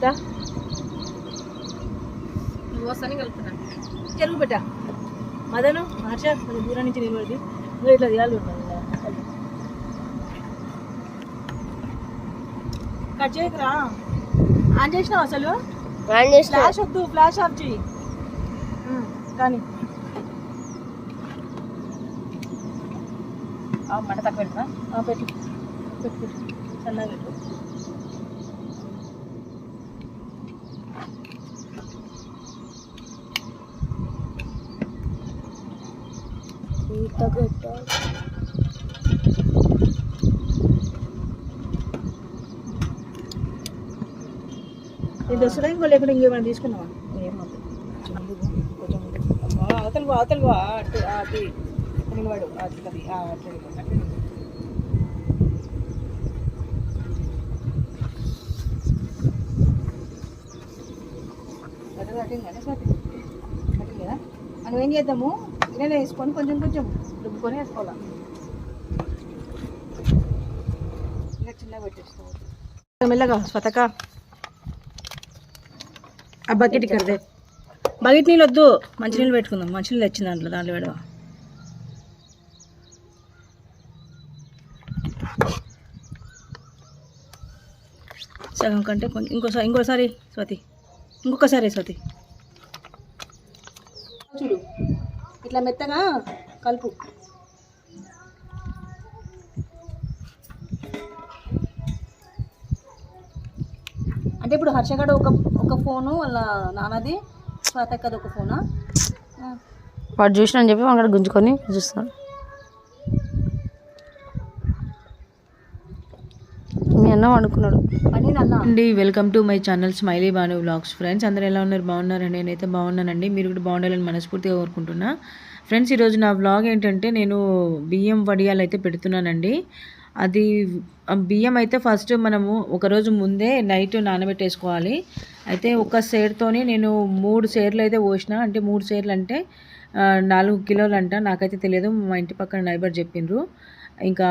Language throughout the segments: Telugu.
పెట్టా నువ్వు వస్తాను కలుపుతున్నా చెరుగు పెట్టా మదను హర్ష కొంచెం దూరం నుంచి నిలబడి నువ్వు ఇట్లా తీయాలి కట్ చేయకురా ఆన్ చేసినావు అసలు ఫ్లాష్ వద్దు ఫ్లాష్ ఆఫ్ చెయ్యి కానీ మంట తక్కువ పెట్టురా పెట్టు పెట్టు పెట్టు సన్నగా పెట్టు ఇది దసరా ఇంకో లేకుండా ఇంకేమైనా తీసుకున్నావా ఏమవుతుంది కొంచెం అవతలు అవతలు అటు అది నిలబడు అది అట్లా కట్టింది స్వాతి కట్టింది కదా మనం ఏం చేద్దాము ఇలా వేసుకొని కొంచెం కొంచెం రుబ్బుకొని వేసుకోవాలి ఇలా చిన్నగా పెట్టేసుకోవాలి మెల్లగా స్వతక ఆ బకెట్ కడదే బకెట్ నీళ్ళు వద్దు మంచినీళ్ళు పెట్టుకుందాం మంచినీళ్ళు తెచ్చింది దాంట్లో పెడవా సగం కంటే కొంచెం ఇంకోసారి స్వాతి ఇంకొకసారి స్వాతి చూడు ఇట్లా మెత్తగా కలుపు అంటే ఇప్పుడు హర్షగడ ఒక ఫోను వాళ్ళ నాన్నది స్వాతక్కది ఒక ఫోనా వాడు చూసిన అని చెప్పి అక్కడ గుంజుకొని చూస్తాను మీ అన్న వండుకున్నాడు అండి. Welcome to my channel smiley Banu vlogs. Friends అందరూ ఎలా ఉన్నారు? బాగున్నారండి? నేనైతే బాగున్నానండి. మీరు కూడా బాగుండాలని మనస్ఫూర్తిగా కోరుకుంటున్నా. ఫ్రెండ్స్ ఈరోజు నా వ్లాగ్ ఏంటంటే నేను బియ్యం వడియాలు అయితే పెడుతున్నానండి. అది బియ్యం అయితే ఫస్ట్ మనము ఒకరోజు ముందే నైట్ నానబెట్టేసుకోవాలి. అయితే ఒక సేరుతోని నేను 3 సేర్లు అయితే పోసిన. అంటే 3 సేర్లు అంటే 4 కిలోలు అంట. నాకైతే తెలియదు, మా ఇంటి పక్కన నైబర్ చెప్పిండ్రు. ఇంకా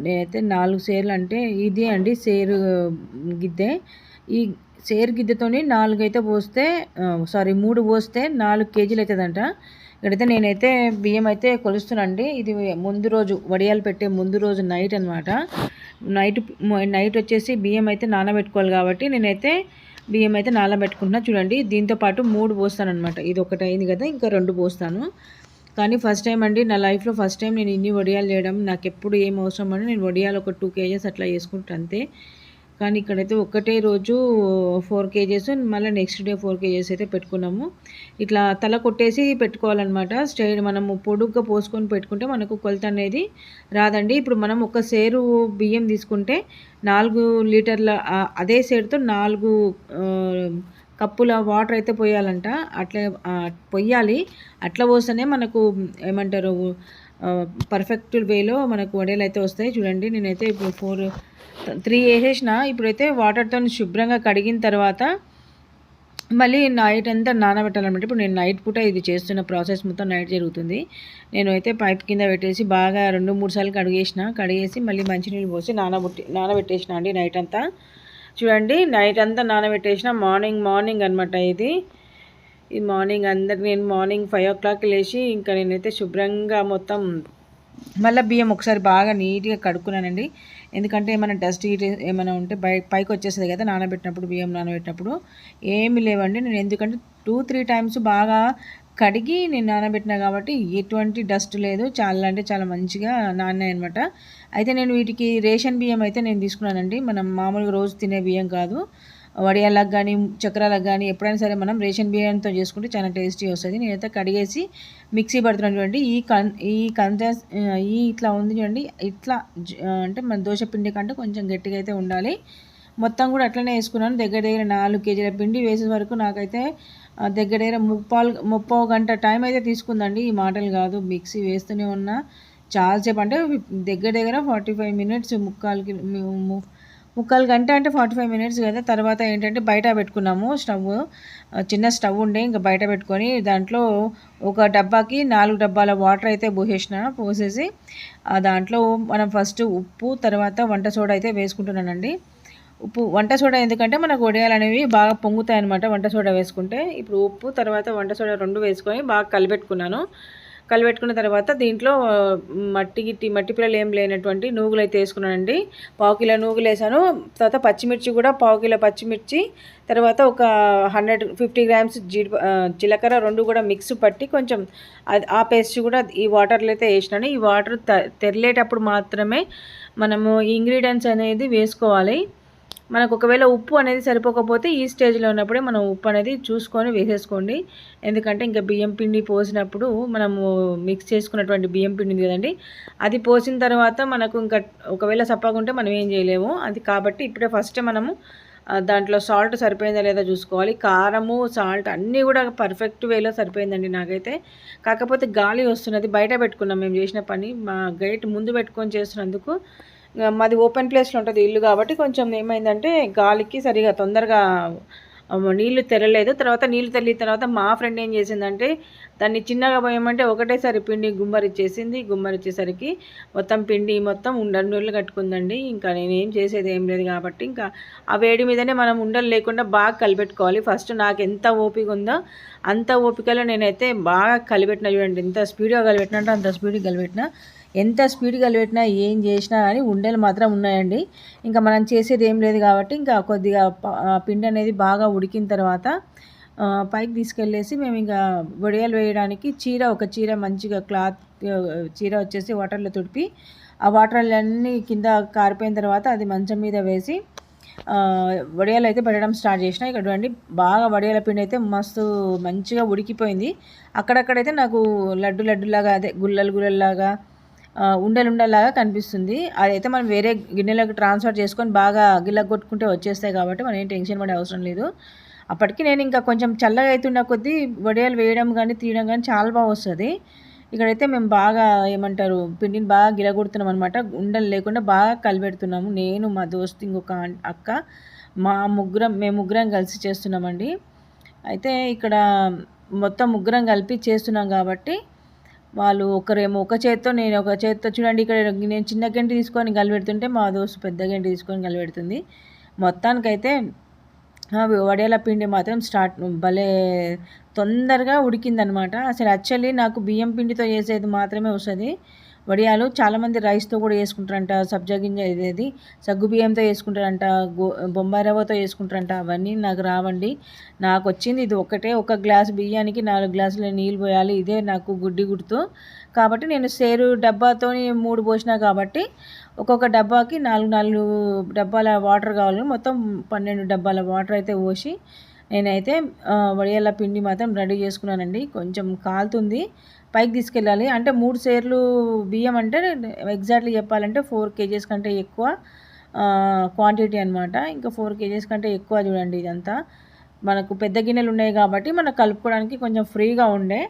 నేనైతే 4 సేర్లు అంటే ఇది అండి సేరు గిద్దె. ఈ సేరు గిద్దెతోని 4 అయితే పోస్తే 3 పోస్తే 4 కేజీలు అవుతుందంట. ఇక్కడైతే నేనైతే బియ్యం అయితే కొలుస్తున్నానండి. ఇది ముందు రోజు వడియాలు పెట్టే ముందు రోజు నైట్ అనమాట. నైట్ వచ్చేసి బియ్యం అయితే నానబెట్టుకోవాలి కాబట్టి నేనైతే బియ్యం అయితే నానబెట్టుకుంటున్నా. చూడండి దీంతో పాటు 3 పోస్తాను అనమాట. ఇది ఒకటి అయింది కదా, ఇంకా 2 పోస్తాను. కానీ ఫస్ట్ టైం అండి నా లైఫ్లో ఫస్ట్ టైం నేను ఇన్ని వడియాలు చేయడం. నాకు ఎప్పుడు ఏం అవసరం అని నేను వడియాలు ఒక 2 కేజెస్ అట్లా చేసుకుంటాను అంతే. కానీ ఇక్కడైతే ఒకటే రోజు 4 కేజెస్, మళ్ళీ నెక్స్ట్ డే 4 కేజెస్ అయితే పెట్టుకున్నాము. ఇట్లా తల కొట్టేసి పెట్టుకోవాలన్నమాట. మనము పొడుగ్గా పోసుకొని పెట్టుకుంటే మనకు కొలత అనేది రాదండి. ఇప్పుడు మనం ఒక సేరు బియ్యం తీసుకుంటే 4 లీటర్ల అదే సేరుతో 4 కప్పుల వాటర్ అయితే పోయాలంట. అట్లా పొయ్యాలి. అట్లా పోస్తేనే మనకు ఏమంటారు పర్ఫెక్ట్ వేలో మనకు వడియాలు అయితే వస్తాయి. చూడండి నేనైతే ఇప్పుడు 3 వేసేసిన. ఇప్పుడైతే వాటర్తో శుభ్రంగా కడిగిన తర్వాత మళ్ళీ నైట్ అంతా నానబెట్టాలన్నమాట. ఇప్పుడు నేను నైట్ పూట ఇది చేస్తున్న ప్రాసెస్ మొత్తం నైట్ జరుగుతుంది. నేను అయితే పైప్ కింద పెట్టేసి బాగా 2-3 సార్లు కడిగేసి మళ్ళీ మంచినీళ్ళు పోసి నానబెట్టేసిన అండి నైట్ అంతా. చూడండి నైట్ అంతా నానబెట్టేసిన. మార్నింగ్ అనమాట ఇది. ఈ మార్నింగ్ నేను మార్నింగ్ 5 o'clock లేచి ఇంకా నేనైతే శుభ్రంగా మొత్తం మళ్ళీ బియ్యం ఒకసారి బాగా నీట్గా కడుక్కున్నానండి. ఎందుకంటే ఏమైనా డస్ట్ ఏమైనా ఉంటే పైకి వచ్చేస్తుంది కదా నానబెట్టినప్పుడు, బియ్యం నానబెట్టినప్పుడు. ఏమి లేవండి. నేను ఎందుకంటే 2-3 times బాగా కడిగి నేను నానబెట్టినా కాబట్టి ఎటువంటి డస్ట్ లేదు. చాలా అంటే చాలా మంచిగా నానాయి అనమాట. అయితే నేను వీటికి రేషన్ బియ్యం అయితే నేను తీసుకున్నానండి. మనం మామూలుగా రోజు తినే బియ్యం కాదు. వడియాలకు కానీ చక్రాలకు కానీ ఎప్పుడైనా సరే మనం రేషన్ బియ్యంతో చేసుకుంటే చాలా టేస్టీ వస్తుంది. నేనైతే కడిగేసి మిక్సీ పడుతున్నాను. చూడండి ఈ ఇట్లా ఉంది చూడండి. ఇట్లా అంటే మన దోశ పిండి కంటే కొంచెం గట్టిగా అయితే ఉండాలి. మొత్తం కూడా అట్లనే వేసుకున్నాను. దగ్గర 4 కేజీల పిండి వేసే వరకు నాకైతే దగ్గర 30 గంట టైం అయితే తీసుకుందండి. ఈ మాటలు కాదు, మిక్సీ వేస్తూనే ఉన్నా చాలాసేపు. అంటే దగ్గర 45 minutes, ముక్కాలు గంట అంటే 45 minutes కదా. తర్వాత ఏంటంటే బయట పెట్టుకున్నాము చిన్న స్టవ్ ఉండే, ఇంకా బయట పెట్టుకొని దాంట్లో ఒక డబ్బాకి 4 డబ్బాల వాటర్ అయితే పోసేసి దాంట్లో మనం ఫస్ట్ ఉప్పు తర్వాత వంట సోడా అయితే వేసుకుంటున్నానండి. ఉప్పు, వంట సోడా ఎందుకంటే మనకు వడియాలు అనేవి బాగా పొంగుతాయి అనమాట వంట సోడా వేసుకుంటే. ఇప్పుడు ఉప్పు తర్వాత వంట సోడా 2 వేసుకొని బాగా కలిపెట్టుకున్నాను. కలిపెట్టుకున్న తర్వాత దీంట్లో మట్టి పిల్లలు ఏం లేనటువంటి నూగులు అయితే వేసుకున్నానండి. 1/4 కిలో నూగులు వేసాను. తర్వాత పచ్చిమిర్చి కూడా 1/4 కిలో పచ్చిమిర్చి, తర్వాత ఒక 150 గ్రామ్స్ జీలకర్ర 2 కూడా మిక్స్ పట్టి కొంచెం ఆ పేస్ట్ కూడా ఈ వాటర్లో అయితే వేసినాను. ఈ వాటర్ తెరలేటప్పుడు మాత్రమే మనము ఇంగ్రీడియంట్స్ అనేది వేసుకోవాలి. మనకు ఒకవేళ ఉప్పు అనేది సరిపోకపోతే ఈ స్టేజ్లో ఉన్నప్పుడే మనం ఉప్పు అనేది చూసుకొని వేసేసుకోండి. ఎందుకంటే ఇంకా బియ్యం పిండి పోసినప్పుడు మనము మిక్స్ చేసుకున్నటువంటి బియ్యం పిండి ఉంది కదండి, అది పోసిన తర్వాత మనకు ఇంకా ఒకవేళ సప్పగా ఉంటే మనం ఏం చేయలేము. అది కాబట్టి ఇప్పుడే ఫస్ట్ మనము దాంట్లో సాల్ట్ సరిపోయిందా లేదా చూసుకోవాలి. కారము, సాల్ట్ అన్నీ కూడా పర్ఫెక్ట్ వేలో సరిపోయిందండి నాకైతే. కాకపోతే గాలి వస్తున్నది, బయట పెట్టుకున్నాం మేము చేసిన పని. మా గేట్ ముందు పెట్టుకొని చేస్తున్నందుకు, మాది ఓపెన్ ప్లేస్లో ఉంటుంది ఇల్లు కాబట్టి కొంచెం ఏమైందంటే గాలికి సరిగా తొందరగా నీళ్లు తెరలేదు. తర్వాత నీళ్లు తెరిన తర్వాత మా ఫ్రెండ్ ఏం చేసిందంటే దాన్ని చిన్నగా పోయమంటే ఒకటేసారి పిండి గుమ్మరిచ్చేసింది. గుమ్మరిచ్చేసరికి మొత్తం పిండి మొత్తం ఉండలు కట్టుకుందండి. ఇంకా నేనేం చేసేది ఏం లేదు కాబట్టి ఇంకా ఆ వేడి మీదనే మనం ఉండలు లేకుండా బాగా కలిపెట్టుకోవాలి. ఫస్ట్ నాకు ఎంత ఓపిక ఉందో అంత ఓపికలో నేనైతే బాగా కలిపెట్టిన. చూడండి ఎంత స్పీడ్గా కలిపెట్టినా అంటే అంత స్పీడ్గా కలిపెట్టిన. ఎంత స్పీడ్గా కలిపెట్టినా ఏం చేసినా కానీ ఉండలు మాత్రం ఉన్నాయండి. ఇంకా మనం చేసేది ఏం లేదు కాబట్టి ఇంకా కొద్దిగా పిండి అనేది బాగా ఉడికిన తర్వాత పైకి తీసుకెళ్ళేసి మేము ఇంకా వడియాలు వేయడానికి ఒక చీర మంచిగా క్లాత్ చీర వచ్చేసి వాటర్లో తుడిపి ఆ వాటర్లన్నీ కింద కారిపోయిన తర్వాత అది మంచం మీద వేసి వడియాలు అయితే పెట్టడం స్టార్ట్ చేసిన. ఇక్కడ చూడండి బాగా వడియాల పిండి అయితే మస్తు మంచిగా ఉడికిపోయింది. అక్కడక్కడైతే నాకు లడ్డులాగా అదే గుల్లలాగా ఉండలాగా కనిపిస్తుంది. అదైతే మనం వేరే గిన్నెలోకి ట్రాన్స్ఫర్ చేసుకొని బాగా కొట్టుకుంటే వచ్చేస్తాయి కాబట్టి మనం ఏం టెన్షన్ పడే అవసరం లేదు. అప్పటికి నేను ఇంకా కొంచెం చల్లగా అవుతున్న కొద్దీ వడియాలు వేయడం కానీ తీయడం కానీ చాలా బాగా వస్తుంది. ఇక్కడైతే మేము బాగా ఏమంటారు పిండిని బాగా గిలగొడుతున్నాం అనమాట. ఉండలు లేకుండా బాగా కలిపెడుతున్నాము. నేను, మా దోస్తు, ఇంకొక అక్క, మేము ముగ్గురం కలిసి చేస్తున్నామండి. అయితే ఇక్కడ మొత్తం ముగ్గురం కలిపి చేస్తున్నాం కాబట్టి వాళ్ళు ఒకరేమో ఒక చేత్తో, నేను ఒక చేత్తో. చూడండి ఇక్కడ నేను చిన్న గంటి తీసుకొని కలిపెడుతుంటే మా దోస్తు పెద్ద గంటి తీసుకొని కలిపెడుతుంది. మొత్తానికైతే వడియాల పిండి మాత్రం భలే తొందరగా ఉడికిందనమాట. అసలు యాక్చువల్లీ నాకు బియ్యం పిండితో చేసేది మాత్రమే వస్తుంది వడియాలు. చాలామంది రైస్తో కూడా చేసుకుంటారంట, సబ్జా గింజ ఇదేది సగ్గు బియ్యంతో చేసుకుంటారంట, బొంబాయి రవ్వతో చేసుకుంటారంట. అవన్నీ నాకు రావండి. నాకు వచ్చింది ఇది ఒకటే. ఒక గ్లాసు బియ్యానికి 4 గ్లాసుల నీళ్ళు పోయాలి. ఇదే నాకు గుర్తు. కాబట్టి నేను సేరు డబ్బాతో 3 పోసినా కాబట్టి ఒక్కొక్క డబ్బాకి 4 డబ్బాల వాటర్ కావాలి. మొత్తం 12 డబ్బాల వాటర్ అయితే పోసి నేనైతే వడియాల పిండి మాత్రం రెడీ చేసుకున్నానండి. కొంచెం కాలుతుంది, పైకి తీసుకెళ్ళాలి. అంటే 3 సేర్లు బియ్యం అంటే ఎగ్జాక్ట్లీ చెప్పాలంటే 4 kgs కంటే ఎక్కువ క్వాంటిటీ అనమాట. ఇంకా 4 kgs కంటే ఎక్కువ. చూడండి ఇదంతా మనకు పెద్ద గిన్నెలు ఉన్నాయి కాబట్టి మనకు కలుపుకోవడానికి కొంచెం ఫ్రీగా ఉండే.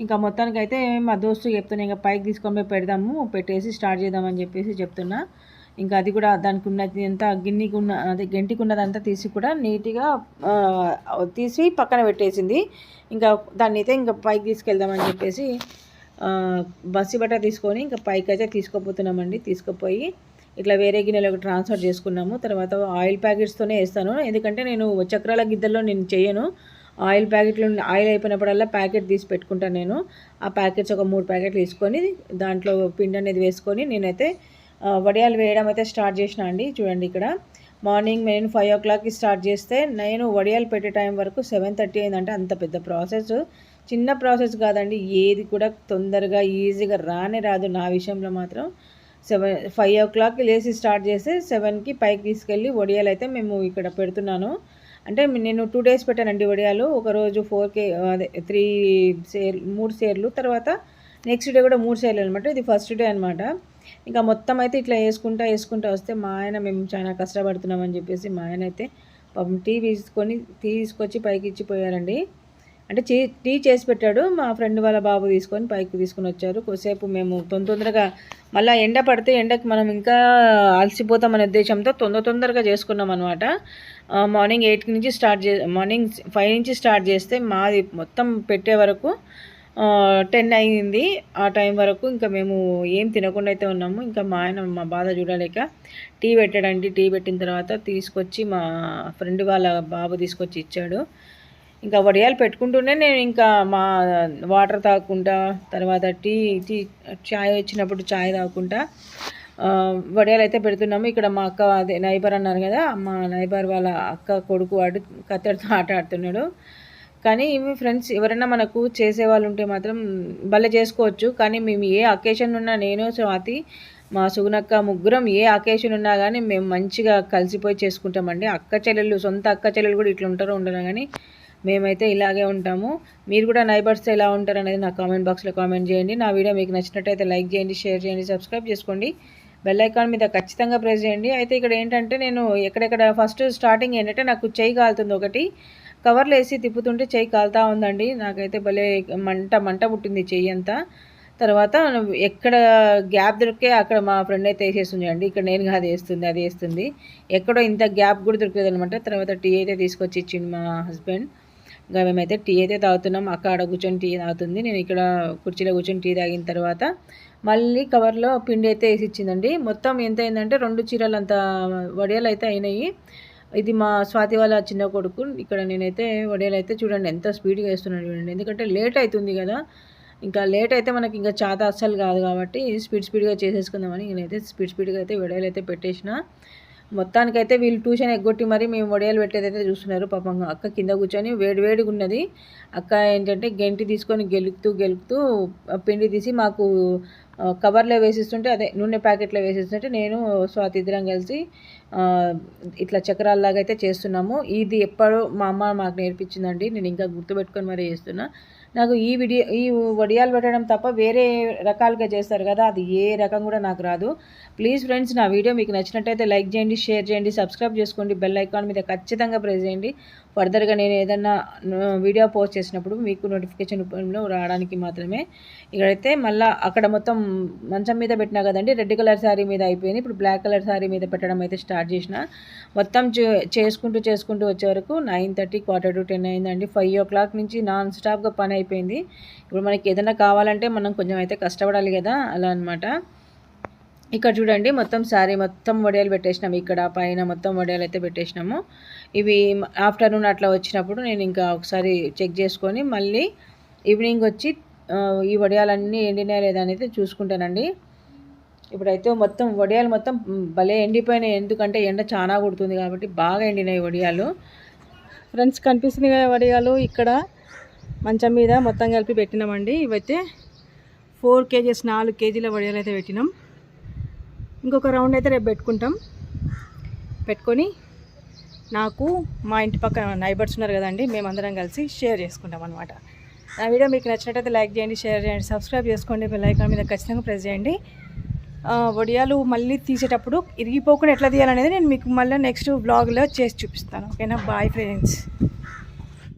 ఇంకా మొత్తానికి అయితే మా దోస్తు చెప్తున్నా ఇంకా పైకి తీసుకొని పోయి పెడదాము, పెట్టేసి స్టార్ట్ చేద్దామని చెప్పేసి చెప్తున్నా. ఇంకా అది కూడా దానికి ఉన్నది అంతా గెంటికి ఉన్నదంతా తీసి కూడా నీట్గా తీసి పక్కన పెట్టేసింది. ఇంకా దాన్ని అయితే ఇంకా పైకి తీసుకెళ్దామని చెప్పేసి బస్సు బట్ట తీసుకొని ఇంకా పైకి అయితే తీసుకుపోతున్నామండి. తీసుకుపోయి ఇట్లా వేరే గిన్నెలోకి ట్రాన్స్ఫర్ చేసుకున్నాము. తర్వాత ఆయిల్ ప్యాకెట్స్తోనే వేస్తాను, ఎందుకంటే నేను చక్రాల గిద్దల్లో నేను చేయను. ఆయిల్ ప్యాకెట్లు ఆయిల్ అయిపోయినప్పుడల్లా ప్యాకెట్ తీసి పెట్టుకుంటాను నేను. ఆ ప్యాకెట్స్ ఒక 3 ప్యాకెట్లు తీసుకొని దాంట్లో పిండి అనేది వేసుకొని నేనైతే వడియాలు వేయడం అయితే స్టార్ట్ చేసిన అండి. చూడండి ఇక్కడ మార్నింగ్ నేను 5 o'clockకి స్టార్ట్ చేస్తే నేను వడియాలు పెట్టే టైం వరకు 7:30 అయిందంటే అంత పెద్ద ప్రాసెస్, చిన్న ప్రాసెస్ కాదండి. ఏది కూడా తొందరగా ఈజీగా రాదు. నా విషయంలో మాత్రం 5 o'clockకి లేచి స్టార్ట్ చేస్తే 7కి పైకి తీసుకెళ్ళి వడియాలు అయితే మేము ఇక్కడ పెడుతున్నాను. అంటే నేను 2 days పెట్టానండి వడియాలు. ఒకరోజు 3 సేర్లు, తర్వాత నెక్స్ట్ డే కూడా 3 సేర్లు అనమాట. ఇది ఫస్ట్ డే అనమాట. ఇంకా మొత్తం అయితే ఇట్లా వేసుకుంటా వస్తే మా ఆయన మేము చాలా కష్టపడుతున్నామని చెప్పేసి మా ఆయన అయితే పాపం టీ తీసుకొచ్చి పైకి ఇచ్చిపోయారండి. అంటే టీ చేసి పెట్టాడు. మా ఫ్రెండ్ వాళ్ళ బాబు తీసుకొని పైకి తీసుకొని వచ్చారు. కొద్దిసేపు మేము తొందరగా మళ్ళీ ఎండ పడితే ఎండకి మనం ఇంకా అలసిపోతామనే ఉద్దేశంతో తొందరగా చేసుకున్నాం అనమాట. మార్నింగ్ 8 నుంచి మార్నింగ్ 5 నుంచి స్టార్ట్ చేస్తే మాది మొత్తం పెట్టే వరకు 10 అయింది. ఆ టైం వరకు ఇంకా మేము ఏం తినకుండా అయితే ఉన్నాము. ఇంకా మా ఆయన మా బాధ చూడలేక టీ పెట్టాడండి. టీ పెట్టిన తర్వాత తీసుకొచ్చి మా ఫ్రెండ్ వాళ్ళ బాబు తీసుకొచ్చి ఇచ్చాడు. ఇంకా వడియాలు పెట్టుకుంటూనే నేను ఇంకా మా వాటర్ తాగకుండా, తర్వాత చాయ్ వచ్చినప్పుడు చాయ్ తాగకుండా వడియాలు అయితే పెడుతున్నాము. ఇక్కడ మా అక్క అదే నైబర్ అన్నారు కదా, మా నైబర్ వాళ్ళ అక్క కొడుకు వాడు కత్తెరతో ఆట ఆడుతున్నాడు. కానీ ఫ్రెండ్స్ ఎవరైనా మనకు చేసేవాళ్ళు ఉంటే మాత్రం భలే చేసుకోవచ్చు. కానీ మేము ఏ అకేషన్ ఉన్నా, నేను స్వాతి మా సుగునక్క ముగ్గురం ఏ అకేషన్ ఉన్నా కానీ మేము మంచిగా కలిసిపోయి చేసుకుంటామండి. సొంత అక్క చెల్లెలు కూడా ఇట్లా ఉంటారో ఉండరు కానీ మేమైతే ఇలాగే ఉంటాము. మీరు కూడా నైబర్స్తో ఎలా ఉంటారు అనేది నా కామెంట్ బాక్స్లో కామెంట్ చేయండి. నా వీడియో మీకు నచ్చినట్టయితే లైక్ చేయండి, షేర్ చేయండి, సబ్స్క్రైబ్ చేసుకోండి. బెల్ ఐకాన్ మీద ఖచ్చితంగా ప్రెస్ చేయండి. అయితే ఇక్కడ ఏంటంటే నేను ఎక్కడెక్కడ ఫస్ట్ స్టార్టింగ్ ఏంటంటే నాకు చెయ్యి కాలుతుంది. ఒకటి కవర్లు వేసి తిప్పుతుంటే చెయ్యి కాలుతూ ఉందండి. నాకైతే భలే మంట పుట్టింది చెయ్యి అంతా. తర్వాత ఎక్కడ గ్యాప్ దొరికే అక్కడ మా ఫ్రెండ్ అయితే వేసేస్తుంది అండి. ఇక్కడ నేను కాదు వేస్తుంది, అది వేస్తుంది. ఎక్కడో ఇంత గ్యాప్ కూడా దొరికేది అనమాట. తర్వాత టీ అయితే తీసుకొచ్చి ఇచ్చింది మా హస్బెండ్. ఇంకా మేమైతే టీ అయితే తాగుతున్నాం. అక్క ఆడ కూర్చొని టీ తాగుతుంది, నేను ఇక్కడ కుర్చీలో కూర్చొని టీ తాగిన తర్వాత మళ్ళీ కవర్లో పిండి అయితే వేసి ఇచ్చిందండి. మొత్తం ఎంత అయిందంటే 2 చీరలు అంత వడియాలు అయితే అయినాయి. ఇది మా స్వాతి వాళ్ళ చిన్న కొడుకు. ఇక్కడ నేనైతే వడియాలు అయితే చూడండి ఎంత స్పీడ్గా వేస్తున్నాను చూడండి. ఎందుకంటే లేట్ అవుతుంది కదా, ఇంకా లేట్ అయితే మనకి ఇంకా చాత అస్సలు కాదు కాబట్టి స్పీడ్గా చేసేసుకుందామని నేనైతే స్పీడ్గా అయితే వడియాలు అయితే పెట్టేసిన. మొత్తానికైతే వీళ్ళు ట్యూషన్ ఎగ్గొట్టి మరి మేము వడియాలు పెట్టేదైతే చూస్తున్నారు. పాపం అక్క కింద కూర్చొని వేడిగా ఉన్నది. అక్క ఏంటంటే గెంటి తీసుకొని గెలుకుతూ పిండి తీసి మాకు కవర్లో వేసిస్తుంటే, అదే నూనె ప్యాకెట్లో వేసిస్తుంటే నేను స్వాతి ఇద్దరం కలిసి ఇట్లా చక్రాల్లాగా అయితే చేస్తున్నాము. ఇది ఎప్పుడో మా అమ్మ మాకు నేర్పించిందండి. నేను ఇంకా గుర్తుపెట్టుకొని మరీ చేస్తున్నా. నాకు ఈ వడియాలు పెట్టడం తప్ప వేరే రకాలుగా చేస్తారు కదా, అది ఏ రకం కూడా నాకు రాదు. ప్లీజ్ ఫ్రెండ్స్, నా వీడియో మీకు నచ్చినట్టయితే లైక్ చేయండి, షేర్ చేయండి, సబ్స్క్రైబ్ చేసుకోండి. బెల్ ఐకాన్ మీద ఖచ్చితంగా ప్రెస్ చేయండి. ఫర్దర్గా నేను ఏదన్నా వీడియో పోస్ట్ చేసినప్పుడు మీకు నోటిఫికేషన్ రూపంలో రావడానికి మాత్రమే. ఇక్కడైతే మళ్ళీ అక్కడ మొత్తం మంచం మీద పెట్టినా కదండి, రెడ్ కలర్ శారీ మీద అయిపోయింది. ఇప్పుడు బ్లాక్ కలర్ శారీ మీద పెట్టడం అయితే స్టార్ట్ చేసిన. మొత్తం చేసుకుంటూ వచ్చే వరకు 9:30 9:45 అయిందండి. 5 o'clock నుంచి నాన్ స్టాప్గా పని అయిపోయింది. ఇప్పుడు మనకి ఏదైనా కావాలంటే మనం కొంచెం అయితే కష్టపడాలి కదా, అలా అనమాట. ఇక్కడ చూడండి మొత్తం శారీ మొత్తం వడియాలు పెట్టేసినాము. ఇక్కడ పైన మొత్తం వడియాలు అయితే పెట్టేసినాము. ఇవి ఆఫ్టర్నూన్ అట్లా వచ్చినప్పుడు నేను ఇంకా ఒకసారి చెక్ చేసుకొని మళ్ళీ ఈవినింగ్ వచ్చి ఈ వడియాలన్నీ ఎండినాయా లేదా అనేది చూసుకుంటానండి. ఇప్పుడైతే మొత్తం వడియాలు మొత్తం భలే ఎండిపోయినాయి. ఎందుకంటే ఎండ చాలా కొడుతుంది కాబట్టి బాగా ఎండినాయి వడియాలు. ఫ్రెండ్స్ కనిపిస్తుంది కదా వడియాలు, ఇక్కడ మంచం మీద మొత్తం కలిపి పెట్టినామండి. ఇవైతే 4 kgs 4 kgల వడియాలు అయితే పెట్టినాం. ఇంకొక రౌండ్ అయితే రేపు పెట్టుకొని నాకు మా ఇంటి పక్కన నైబర్స్ ఉన్నారు కదండి, మేమందరం కలిసి షేర్ చేసుకుంటాం అనమాట. నా వీడియో మీకు నచ్చినట్టయితే లైక్ చేయండి, షేర్ చేయండి, సబ్స్క్రైబ్ చేసుకోండి. బెల్ ఐకాన్ మీద ఖచ్చితంగా ప్రెస్ చేయండి. వడియాలు మళ్ళీ తీసేటప్పుడు ఇరిగిపోకుండా ఎట్లా తీయాలనేది నేను మీకు మళ్ళీ నెక్స్ట్ వ్లాగ్లో చేసి చూపిస్తాను. ఓకేనా? Bye friends.